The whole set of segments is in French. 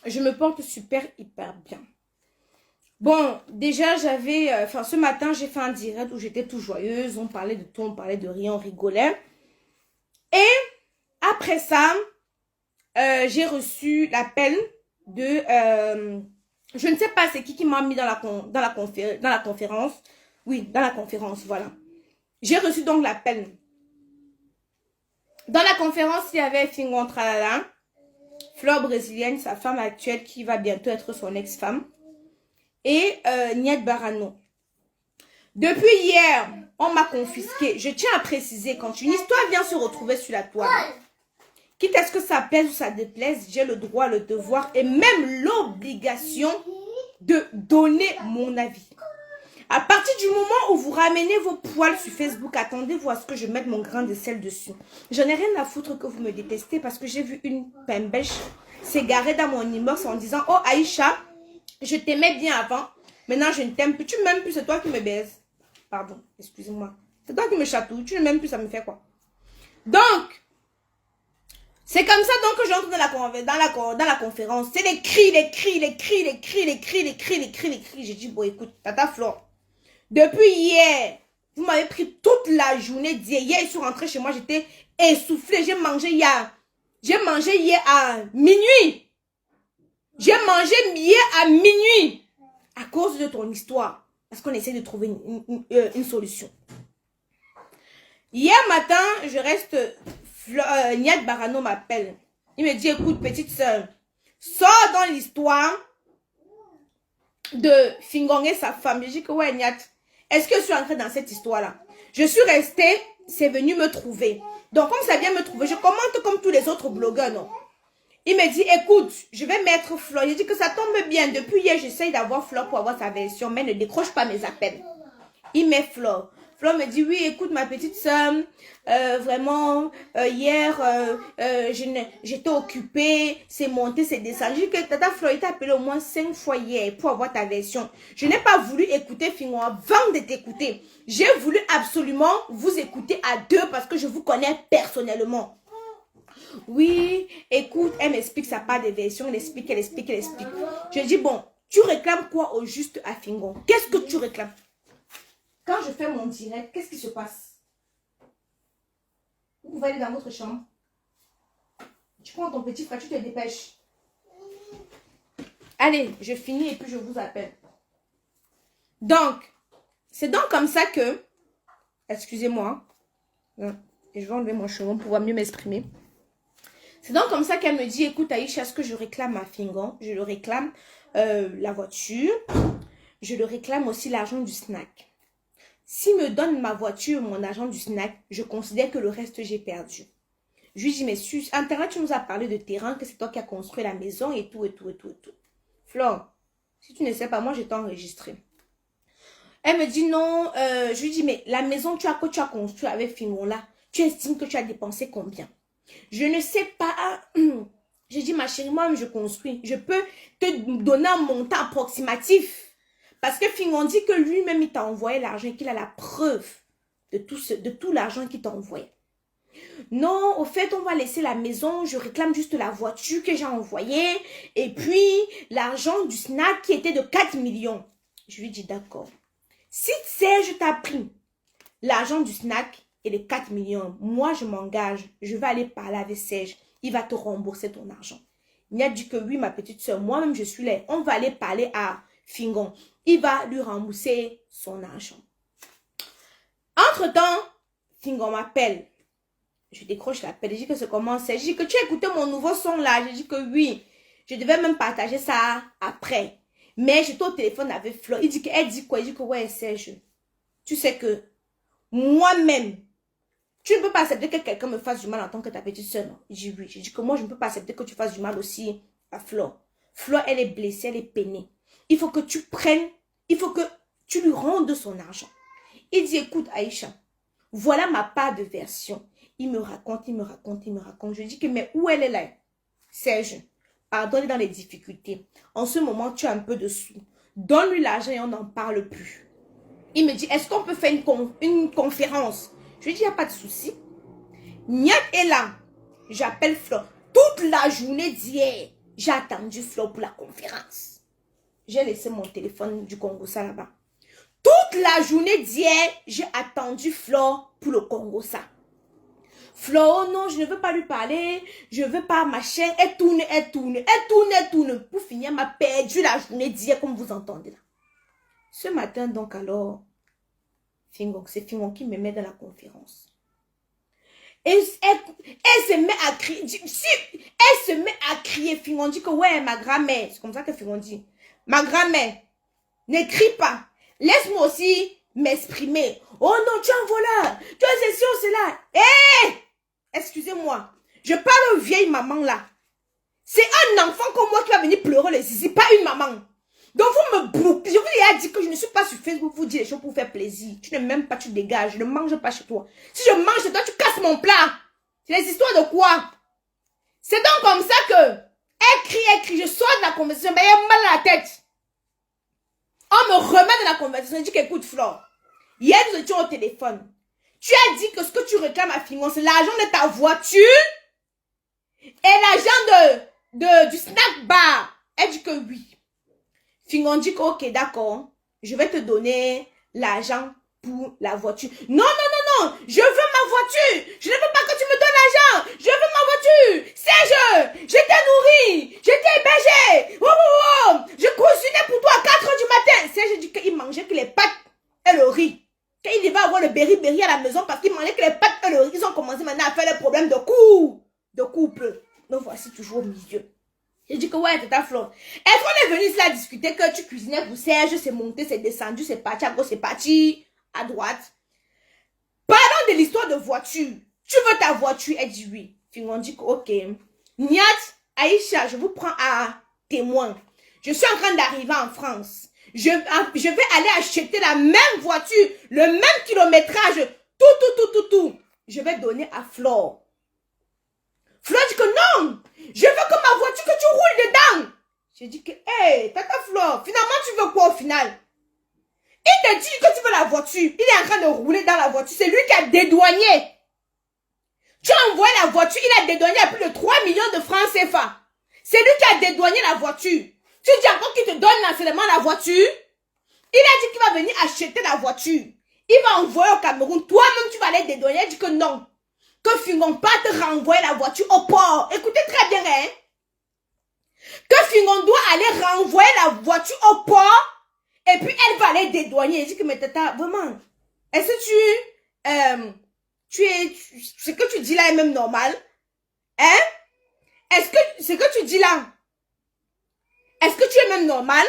Je me porte super, hyper bien. Bon, déjà, ce matin, j'ai fait un direct où j'étais tout joyeuse. On parlait de tout, on parlait de rien, on rigolait. Et après ça, j'ai reçu l'appel de... je ne sais pas c'est qui m'a mis dans la conférence. Oui, dans la conférence, voilà. J'ai reçu donc l'appel. Dans la conférence, il y avait Fingon Tralala, Fleur brésilienne, sa femme actuelle qui va bientôt être son ex-femme, et Niet Barano. Depuis hier, on m'a confisqué. Je tiens à préciser, quand une histoire vient se retrouver sur la toile, quitte à ce que ça plaise ou ça déplaise, j'ai le droit, le devoir et même l'obligation de donner mon avis. À partir du moment où vous ramenez vos poils sur Facebook, attendez-vous à ce que je mette mon grain de sel dessus. J'en ai rien à foutre que vous me détestez parce que j'ai vu une pembèche s'égarer dans mon inbox en disant « Oh Aïcha, je t'aimais bien avant, maintenant je ne t'aime plus. Tu ne m'aimes plus, c'est toi qui me baises. » Pardon, excusez-moi. C'est toi qui me chatouille, tu ne m'aimes plus, ça me fait quoi? Donc, c'est comme ça donc que j'entre dans la conférence. C'est les cris. J'ai dit, bon écoute, Tata Flore, depuis hier, vous m'avez pris toute la journée d'hier. Hier, ils sont rentrés chez moi, j'étais essoufflée. J'ai mangé hier à minuit. J'ai mangé hier à minuit. À cause de ton histoire. Parce qu'on essaie de trouver une solution. Hier matin, je reste... Niet Barano m'appelle. Il me dit, écoute, petite soeur, sors dans l'histoire de Fingon et sa femme. Je dis que ouais, Niet, est-ce que je suis entrée dans cette histoire-là? Je suis restée, c'est venu me trouver. Donc, comme ça vient me trouver, je commente comme tous les autres blogueurs, non? Il me dit, écoute, je vais mettre Flore. Je dis que ça tombe bien. Depuis hier, j'essaye d'avoir Flore pour avoir sa version, mais ne décroche pas mes appels. Il met Flore. Flore me dit, oui, écoute, ma petite soeur, vraiment, hier, j'étais occupée, c'est monté, c'est descendu. Je dis que Tata Flore, il t'a appelé au moins 5 fois hier pour avoir ta version. Je n'ai pas voulu écouter Fingon avant de t'écouter. J'ai voulu absolument vous écouter à deux parce que je vous connais personnellement. Oui, écoute, elle m'explique sa part des versions, elle explique. Je dis, bon, tu réclames quoi au juste à Fingon? Qu'est-ce que tu réclames? Quand je fais mon direct, qu'est-ce qui se passe? Vous pouvez aller dans votre chambre. Tu prends ton petit frère, tu te dépêches. Allez, je finis et puis je vous appelle. Donc, c'est donc comme ça que, excusez-moi, je vais enlever mon cheveu pour pouvoir mieux m'exprimer. C'est donc comme ça qu'elle me dit, écoute Aïcha, ce que je réclame à Fingon, je le réclame la voiture, je le réclame aussi l'argent du snack. S'il me donne ma voiture, mon argent du snack, je considère que le reste, j'ai perdu. Je lui dis, mais sur Internet, tu nous as parlé de terrain, que c'est toi qui as construit la maison et tout. Flore, si tu ne sais pas, moi, je t'ai enregistré. Elle me dit, non, je lui dis, mais la maison que tu as construite avec Fingon là, tu estimes que tu as dépensé combien? Je ne sais pas. J'ai dit, ma chérie, moi-même, je construis. Je peux te donner un montant approximatif. Parce que Fingon dit que lui-même, il t'a envoyé l'argent et qu'il a la preuve de tout l'argent qu'il t'a envoyé. Non, au fait, on va laisser la maison. Je réclame juste la voiture que j'ai envoyée. Et puis, l'argent du snack qui était de 4 millions. Je lui dis, d'accord. Si Serge t'a pris l'argent du snack et les 4 millions, moi, je m'engage. Je vais aller parler avec Serge. Il va te rembourser ton argent. Il a dit que oui, ma petite soeur, moi-même, je suis là. On va aller parler à Fingon. Il va lui rembourser son argent. Entre-temps, Fingon m'appelle. Je décroche l'appel. Je dis que c'est comment c'est. Je dis que tu as écouté mon nouveau son là. Je dis que oui. Je devais même partager ça après. Mais j'étais au téléphone avec Flore. Elle dit quoi? Il dit que ouais, Serge. Tu sais que moi-même, tu ne peux pas accepter que quelqu'un me fasse du mal en tant que ta petite soeur. Non? Je dis oui. Je dis que moi, je ne peux pas accepter que tu fasses du mal aussi à Flore. Flore, elle est blessée, elle est peinée. Il faut que tu prennes, il faut que tu lui rendes son argent. Il dit, écoute Aïcha, voilà ma part de version. Il me raconte. Je dis que mais où elle est là? Serge, pardon, elle est dans les difficultés. En ce moment, tu as un peu de sous. Donne-lui l'argent et on n'en parle plus. Il me dit, est-ce qu'on peut faire une conférence? Je lui dis, il n'y a pas de souci. Niet est là. J'appelle Flore. Toute la journée d'hier, J'ai attendu Flore pour la conférence. J'ai laissé mon téléphone du Congo ça là-bas. Toute la journée d'hier, j'ai attendu Flore pour le Congo ça. Flore, oh non, je ne veux pas lui parler. Je ne veux pas, machin. Elle tourne, elle tourne, elle tourne, elle tourne. Pour finir, elle m'a perdu la journée d'hier, comme vous entendez là. Ce matin, donc, alors, c'est Fingon qui me met dans la conférence. Et elle se met à crier. Elle se met à crier. Fingon dit que, ouais, ma grand-mère. C'est comme ça que Fingon dit. Ma grand-mère, ne crie pas. Laisse-moi aussi m'exprimer. Oh non, tu es un voleur. Tu es ceci ou cela. Hé! Excusez-moi. Je parle aux vieilles mamans là. C'est un enfant comme moi qui va venir pleurer les zizi, pas une maman. Donc vous me bloquez. Je vous ai dit que je ne suis pas sur Facebook pour vous dire les choses pour faire plaisir. Tu ne m'aimes pas, tu dégages. Je ne mange pas chez toi. Si je mange chez toi, tu casses mon plat. C'est des histoires de quoi? C'est donc comme ça que elle crie. Je sors de la conversation, mais elle a mal à la tête. On me remet de la conversation. Je dis qu'écoute Flore, hier nous étions au téléphone. Tu as dit que ce que tu réclames à Fingon, c'est l'argent de ta voiture et l'argent du snack bar. Elle dit que oui. Fingon dit que ok, d'accord, je vais te donner l'argent pour la voiture. Non, je veux ma voiture. Je ne veux pas que tu me donnes l'argent. Je veux ma voiture. Serge, je t'ai nourri, je t'ai hébergé. Je cuisinais pour toi à 4 h du matin. Serge dit qu'il mangeait que les pâtes et le riz. Quand il va avoir le berry à la maison parce qu'il mangeait que les pâtes et le riz, ils ont commencé maintenant à faire des problèmes de couple. Donc voici toujours au milieu. J'ai dit que ouais, tata Flore. Est-ce qu'on est venu ici à discuter que tu cuisinais pour Serge, c'est monté, c'est descendu, c'est parti à gauche, c'est parti à droite. Parlons de l'histoire de voiture. Tu veux ta voiture? Elle dit oui. Fingon dit que ok. Niat, Aïcha, je vous prends à témoin. Je suis en train d'arriver en France. Je vais aller acheter la même voiture, le même kilométrage, tout. Je vais donner à Flore. Flore dit que non, je veux que ma voiture, que tu roules dedans. J'ai dit que, hé, tata Flore, finalement tu veux quoi au final? Il te dit que tu veux la voiture, il est en train de rouler dans la voiture, c'est lui qui a dédouané. Tu as envoyé la voiture, il a dédouané à plus de 3 millions de francs CFA. C'est lui qui a dédouané la voiture. Tu dis encore qu'il te donne l'enseignement la voiture. Il a dit qu'il va venir acheter la voiture. Il va envoyer au Cameroun. Toi-même, tu vas aller dédouaner. Il dit que non. Que Fingon pas te renvoyer la voiture au port. Écoutez très bien, hein. Que Fingon doit aller renvoyer la voiture au port. Et puis, elle va aller dédouaner. Il dit que, mais tata, vraiment, est-ce que ce que tu dis là est même normal? Hein? Est-ce que ce que tu dis là, est-ce que tu es même normal?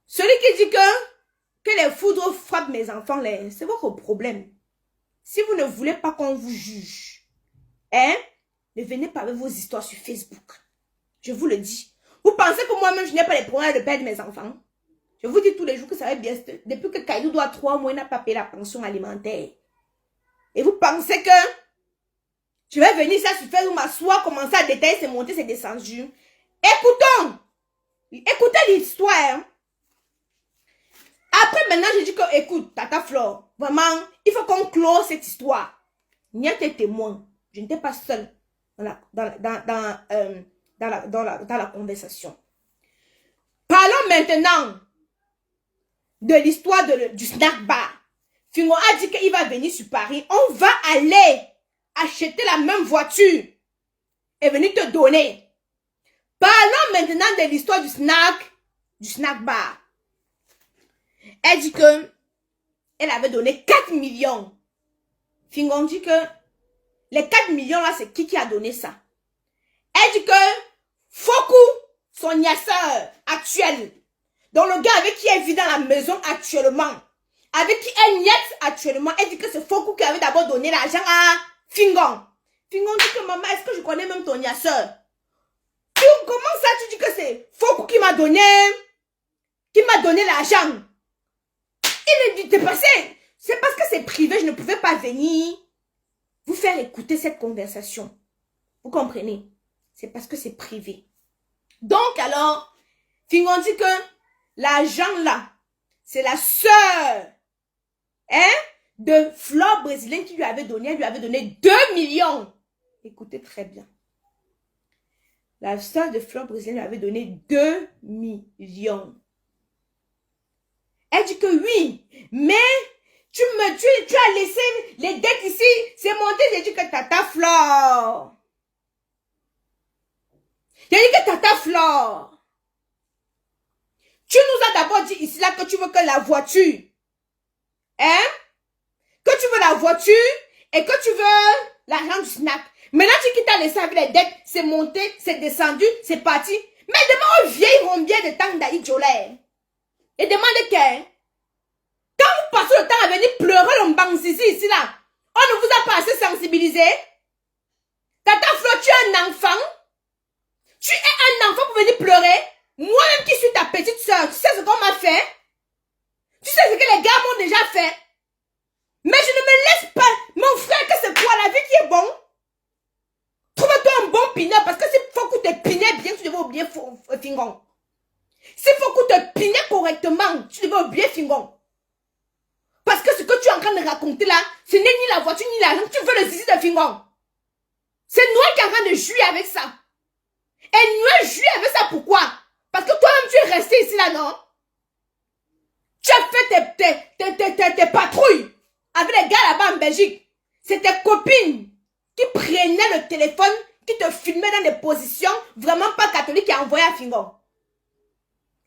Celui qui dit que les foudres frappent mes enfants, c'est votre problème. Si vous ne voulez pas qu'on vous juge, hein, ne venez pas avec vos histoires sur Facebook. Je vous le dis. Vous pensez que moi-même, je n'ai pas les problèmes de perdre mes enfants? Je vous dis tous les jours que ça va bien. Depuis que Kaidou doit 3 mois, il n'a pas payé la pension alimentaire. Et vous pensez que je vais venir ça sur Facebook, m'asseoir, commencer à détailler, c'est monté, c'est descendu. Écoutez l'histoire. Hein. Après, maintenant, je dis que, écoute, tata Flore, vraiment, il faut qu'on close cette histoire. Il y a des témoins. Je n'étais pas seule dans la conversation. Parlons maintenant de l'histoire du snack bar. Fingon a dit qu'il va venir sur Paris. On va aller acheter la même voiture et venir te donner. Parlons maintenant de l'histoire du snack bar. Elle dit que elle avait donné 4 millions. Fingon dit que les 4 millions là, c'est qui a donné ça? Elle dit que Fokou, son niasseur actuel, donc le gars avec qui elle vit dans la maison actuellement, avec qui elle niaise actuellement, elle dit que c'est Fokou qui avait d'abord donné l'argent à Fingon. Fingon dit que maman, est-ce que je connais même ton niasseur? Comment ça tu dis que c'est Fokou qui m'a donné l'argent? Il est dépassé. C'est parce que c'est privé, je ne pouvais pas venir vous faire écouter cette conversation. Vous comprenez? C'est parce que c'est privé. Donc alors, Fingon dit que l'argent là, c'est la sœur de Flore brésilienne qui lui avait donné. Elle lui avait donné 2 millions. Écoutez très bien. La sœur de Fleur brésilienne lui avait donné 2 millions. Elle dit que oui, mais tu as laissé les dettes ici. C'est monté, j'ai dit que Tata Fleur. J'ai dit que Tata Fleur. Tu nous as d'abord dit ici là que tu veux que la voiture. Hein? Que tu veux la voiture et que tu veux l'argent du snack. Maintenant, tu quittes à laisser avec les dettes. C'est monté, c'est descendu, c'est parti. Mais demande aux vieilles combien de temps d'Aïd Jolet. Et demande qu'elle. Quand vous passez le temps à venir pleurer le mbang ici là, on ne vous a pas assez sensibilisé. Tata Flo, tu es un enfant. Tu es un enfant pour venir pleurer. Moi-même qui suis ta petite soeur, tu sais ce qu'on m'a fait? Tu sais ce que les gars m'ont déjà fait? Mais je ne me laisse pas, mon frère, que c'est quoi la vie qui est bon? Trouve-toi un bon pineur, parce que s'il faut qu'on te pinait bien, tu devais oublier Fingon. S'il faut qu'on te pinait correctement, tu devais oublier Fingon. Parce que ce que tu es en train de raconter là, ce n'est ni la voiture ni l'argent, tu veux le zizi de Fingon. C'est Noël qui est en train de jouer avec ça. Et Noël joue avec ça pourquoi? Parce que toi-même tu es resté ici là, non? Tu as fait tes patrouilles avec les gars là-bas en Belgique. C'est tes copines qui prenaient le téléphone, qui te filmaient dans des positions vraiment pas catholiques et envoyaient à Fingon.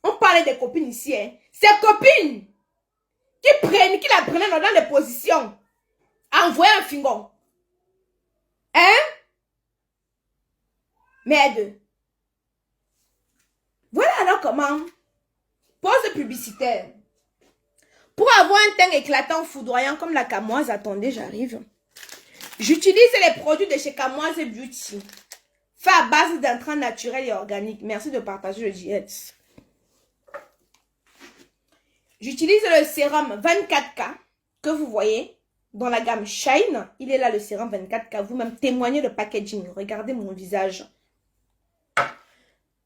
On parlait des copines ici, hein. Ces copines qui la prenaient dans des positions envoyaient à Fingon. Hein? Merde. Voilà alors comment. Pause publicitaire. Pour avoir un teint éclatant, foudroyant comme la Camoise, attendez, j'arrive. J'utilise les produits de chez Camoise Beauty. Fait à base d'intrants naturels et organiques. Merci de partager le diète. J'utilise le sérum 24K que vous voyez dans la gamme Shine. Il est là le sérum 24K. Vous-même témoignez le packaging. Regardez mon visage.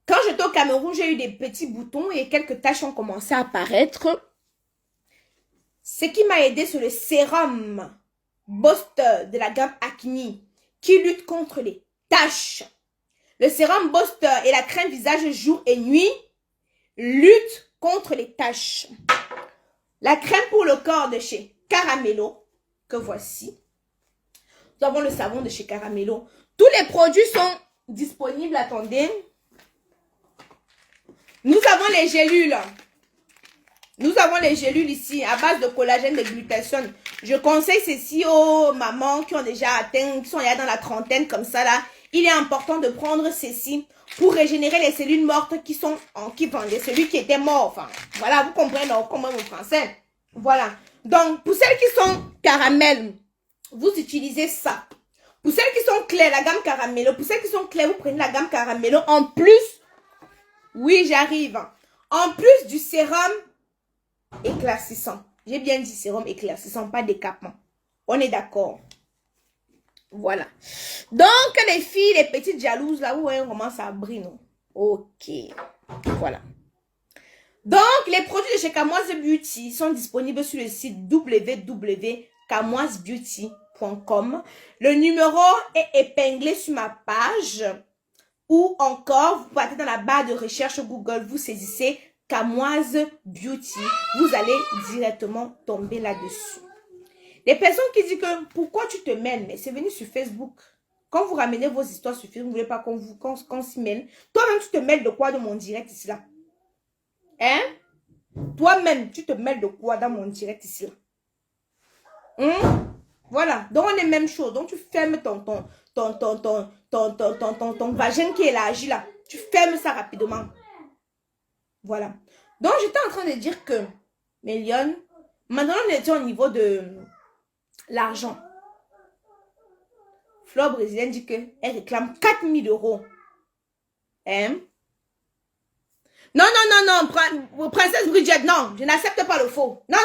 Quand j'étais au Cameroun, j'ai eu des petits boutons et quelques taches ont commencé à apparaître. Ce qui m'a aidé, c'est le sérum Booster de la gamme Acne qui lutte contre les taches. Le sérum Booster et la crème visage jour et nuit luttent contre les taches. La crème pour le corps de chez Caramello, que voici. Nous avons le savon de chez Caramello. Tous les produits sont disponibles, attendez. Nous avons les gélules. Nous avons les gélules ici à base de collagène de glutathione. Je conseille ceci aux mamans qui ont déjà atteint, qui sont déjà dans la trentaine comme ça là. Il est important de prendre ceci pour régénérer les cellules mortes qui sont en les cellules qui étaient mortes. Enfin, voilà, vous comprenez donc comment mon français. Voilà. Donc, pour celles qui sont caramel, vous utilisez ça. Pour celles qui sont claires, la gamme Caramello. Pour celles qui sont claires, vous prenez la gamme Caramello. En plus, oui, j'arrive. En plus du sérum éclaircissant. J'ai bien dit sérum éclaircissant, pas décapant. On est d'accord. Voilà. Donc, les filles, les petites jalouses, là où on commence à briller, non? Ok. Voilà. Donc, les produits de chez Camoise Beauty sont disponibles sur le site www.camoisebeauty.com. Le numéro est épinglé sur ma page. Ou encore, vous partez dans la barre de recherche Google, vous saisissez Camoise Beauty. Vous allez directement tomber là-dessus. Les personnes qui disent que pourquoi tu te mêles, mais c'est venu sur Facebook. Quand vous ramenez vos histoires sur Facebook, vous ne voulez pas qu'on s'y mêle. Toi-même, tu te mêles de quoi dans mon direct ici là? Hein? Toi-même, tu te mêles de quoi dans mon direct ici là? Voilà. Donc, on est même chose. Donc, tu fermes ton vagin qui élargi là. Tu fermes ça rapidement. Voilà. Donc, j'étais en train de dire que, Mélione, maintenant, on était au niveau de l'argent. Fleur brésilienne dit qu'elle réclame 4 000 €. Hein? Non, princesse Bridget, non, je n'accepte pas le faux. Non.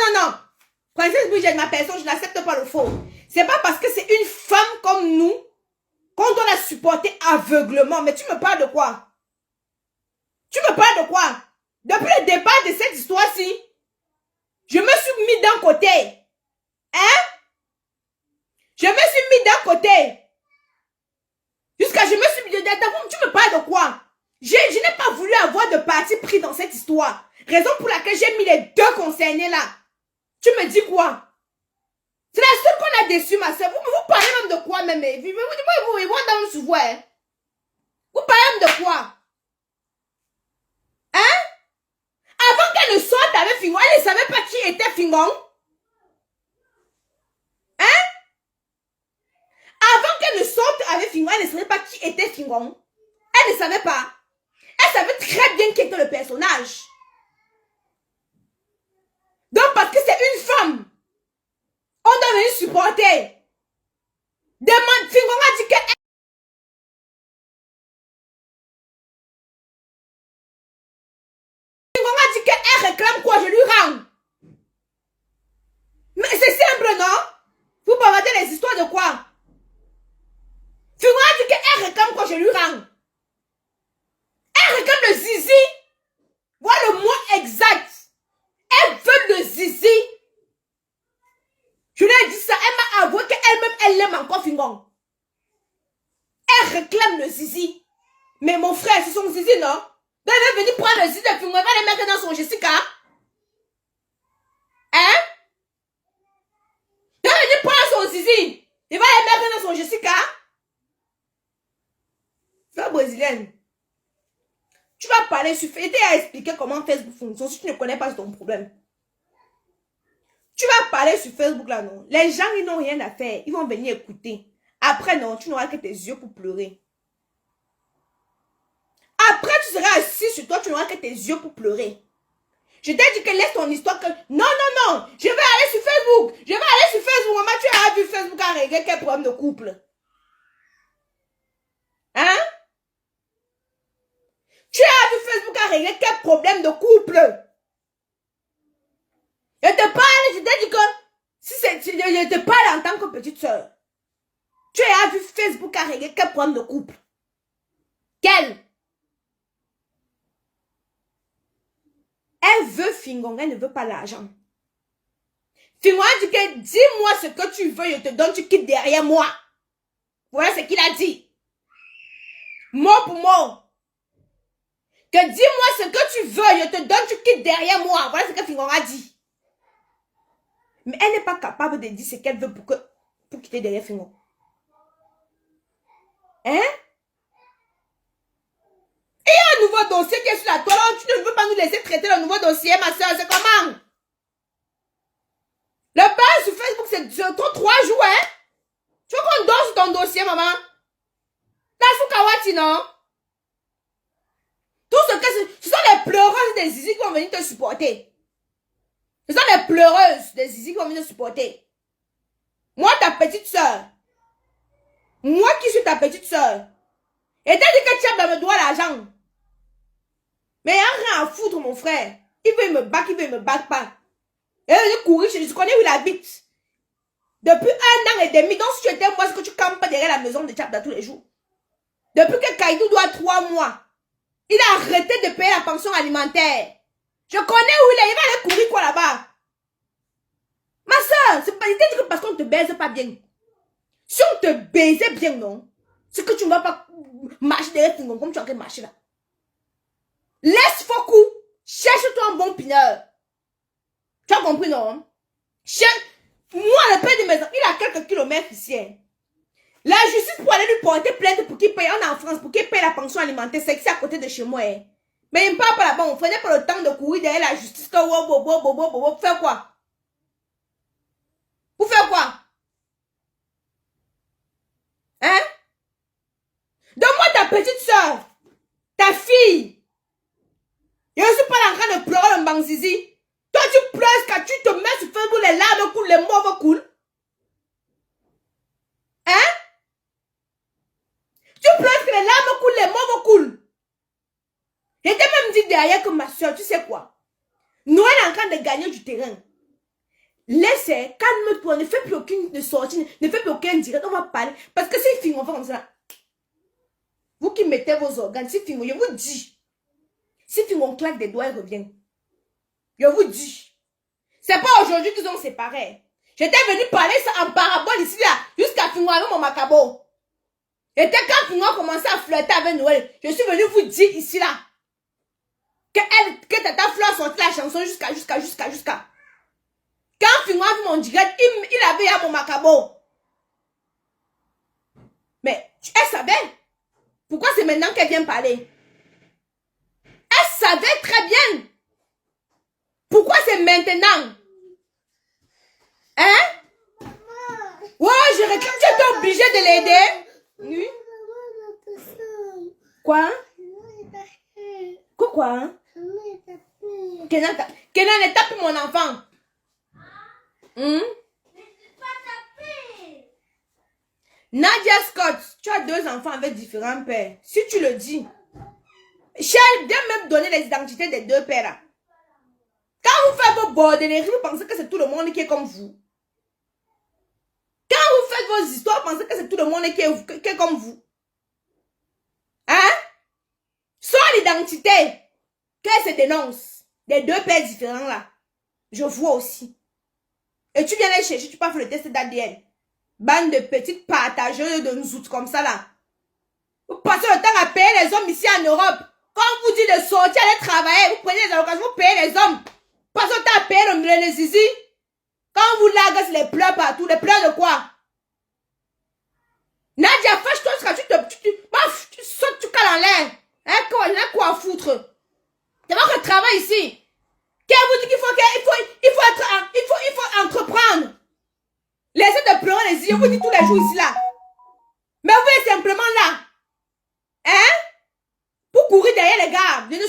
Princesse Bridget, ma personne, je n'accepte pas le faux. C'est pas parce que c'est une femme comme nous qu'on doit la supporter aveuglement. Mais tu me parles de quoi? Tu me parles de quoi? Depuis le départ de cette histoire-ci, je me suis mis d'un côté. Hein? Je me suis mis d'un côté. Jusqu'à je me suis dit, tu me parles de quoi? Je n'ai pas voulu avoir de parti pris dans cette histoire. Raison pour laquelle j'ai mis les deux concernés là. Tu me dis quoi? C'est la seule qu'on a déçue, ma soeur. Vous parlez même de quoi même? Vous dans sur vous, hein? Vous parlez même de quoi? Hein? Avant qu'elle ne sorte avec Fingon, elle ne savait pas qui était Fingon. Hein? Avant qu'elle ne sorte avec Fingon, elle ne savait pas qui était Fingon. Elle ne savait pas. Elle savait très bien qui était le personnage. Donc, parce que c'est une femme, on doit venir supporter. Demande, Fingon a dit que elle réclame quoi, je lui rends. Mais c'est simple, non? Vous bavardez les histoires de quoi? Fingon a dit qu'elle réclame quoi, je lui rends. Elle réclame le zizi. Voilà le mot exact. Elle veut le zizi. Je lui ai dit ça, elle m'a avoué qu'elle-même, elle aime encore Fingon. Elle réclame le zizi. Mais mon frère, c'est son zizi, non? Donc elle va venir prendre le zizi de Fingon, elle va le mettre dans son Jessica. Hein? Elle va venir prendre son zizi. Il va le mettre dans son Jessica. Femme brésilienne. Tu vas parler sur Facebook. Et à expliquer comment Facebook fonctionne. Si tu ne connais pas, c'est ton problème. Tu vas parler sur Facebook là, non? Les gens, ils n'ont rien à faire. Ils vont venir écouter. Après, non, tu n'auras que tes yeux pour pleurer. Après, tu seras assis sur toi, tu n'auras que tes yeux pour pleurer. Je t'ai dit que laisse ton histoire que... Non, non, non. Je vais aller sur Facebook. Je vais aller sur Facebook. Maman, tu as vu Facebook a réglé quel problème de couple? Hein? Tu as vu Facebook a réglé quel problème de couple? Je te parle, je t'ai dit que... Si c'est... Je te parle en tant que petite soeur. Tu as vu Facebook a réglé quel problème de couple? Quel? Elle veut Fingon, elle ne veut pas l'argent. Fingon a dit que dis-moi ce que tu veux, je te donne, tu quittes derrière moi. Voilà ce qu'il a dit. Mot pour mot. Que dis-moi ce que tu veux, je te donne, tu quittes derrière moi. Voilà ce que Fingon a dit. Mais elle n'est pas capable de dire ce qu'elle veut pour quitter derrière Fingon. Hein? Il y a un nouveau dossier qui est sur la toile. Tu ne veux pas nous laisser traiter le nouveau dossier, ma soeur. C'est comment? Le buzz sur Facebook, c'est 3 jours, hein? Tu veux qu'on dort sur ton dossier, maman? T'as Fukawati, non? Tout ce que ce sont les pleureuses des zizi qui vont venir te supporter. Ce sont les pleureuses des zizi qui vont venir te supporter. Moi, ta petite soeur. Moi qui suis ta petite soeur. Et t'as dit que tu as me doigt l'argent. Mais il n'y a rien à foutre, mon frère. Il veut me battre, il veut me battre pas. Et il veut courir chez lui. Je connais où il habite. Depuis 1 an et demi. Donc, si tu étais moi, c'est que tu campes pas derrière la maison de Tchabda tous les jours. Depuis que Kaïdou doit 3 mois. Il a arrêté de payer la pension alimentaire. Je connais où il est. Il va aller courir quoi là-bas? Ma soeur, c'est pas l'idée que parce qu'on te baise pas bien. Si on te baisait bien, non? C'est que tu ne vas pas marcher derrière Fingon comme tu es en train de marcher là. Laisse Fokou. Cherche-toi un bon pineur. Tu as compris, non? Moi, le père de mes enfants, il a quelques kilomètres ici. Hein. La justice pour aller lui porter plainte pour qu'il paye, on est en France, pour qu'il paye la pension alimentaire, c'est ici à côté de chez moi. Hein. Mais il ne parle pas là-bas, on ne prenait pas le temps de courir derrière la justice. Pour faire quoi? Pour faire quoi? Hein? Donne-moi ta petite soeur, ta fille. Je ne suis pas en train de pleurer le Mbanzizi. Toi, tu pleures quand tu te mets sur Facebook, les larmes coulent, les mots coulent. Hein? Tu pleures que les larmes coulent, les mots coulent. Je t'ai même dit derrière que ma soeur, tu sais quoi? Noël est en train de gagner du terrain. Laisse, calme-toi, ne fais plus aucune sortie, ne fais plus aucun direct, on va parler. Parce que si Fingon va comme ça, vous qui mettez vos organes, si Fingon, je vous dis, si Fingon claque des doigts, il revient. Je vous dis. C'est pas aujourd'hui qu'ils ont séparé. J'étais venu parler ça en parabole ici là, jusqu'à Fingon avec mon macabo. Et quand on a commencé à flirter avec Noël, je suis venue vous dire ici là que Tata Fleur sortait la chanson jusqu'à. Quand Fingo a vu mon direct, il avait à mon macabo. Mais elle savait. Pourquoi c'est maintenant qu'elle vient parler? Elle savait très bien. Pourquoi c'est maintenant? Hein? Ouais, je regrette. Tu étais obligée de l'aider. Oui. Quoi? Quoi? Kenan ne tape mon enfant. Nadia Scott, tu as 2 enfants avec différents pères. Si tu le dis, Shell vient même donner les identités des 2 pères. Là. Quand vous faites vos bordelleries, vous pensez que c'est tout le monde qui est comme vous. Quand vous faites vos histoires, vous pensez que c'est tout le monde qui est comme vous. Hein? Sans l'identité, qu'elle se dénonce des 2 pères différents là. Je vois aussi. Et tu viens les chercher, tu peux faire le test d'ADN. Bande de petites partageuses de nous comme ça là. Vous passez le temps à payer les hommes ici en Europe. Quand on vous dit de sortir, aller travailler, vous prenez les allocations, vous payez les hommes. Passez le temps à payer les zizi. Quand on vous largue, c'est les pleurs partout. Les pleurs de quoi? Nadia, fâche-toi jusqu'à tu sautes, tu cales en l'air. Hein, il y a quoi à foutre? C'est moi qui travaille ici. Qui vous dit qu'il faut entreprendre? Laissez de pleurer les yeux, vous dites tous les jours ici là. Mais vous êtes simplement là. Hein? Pour courir derrière les gars, venez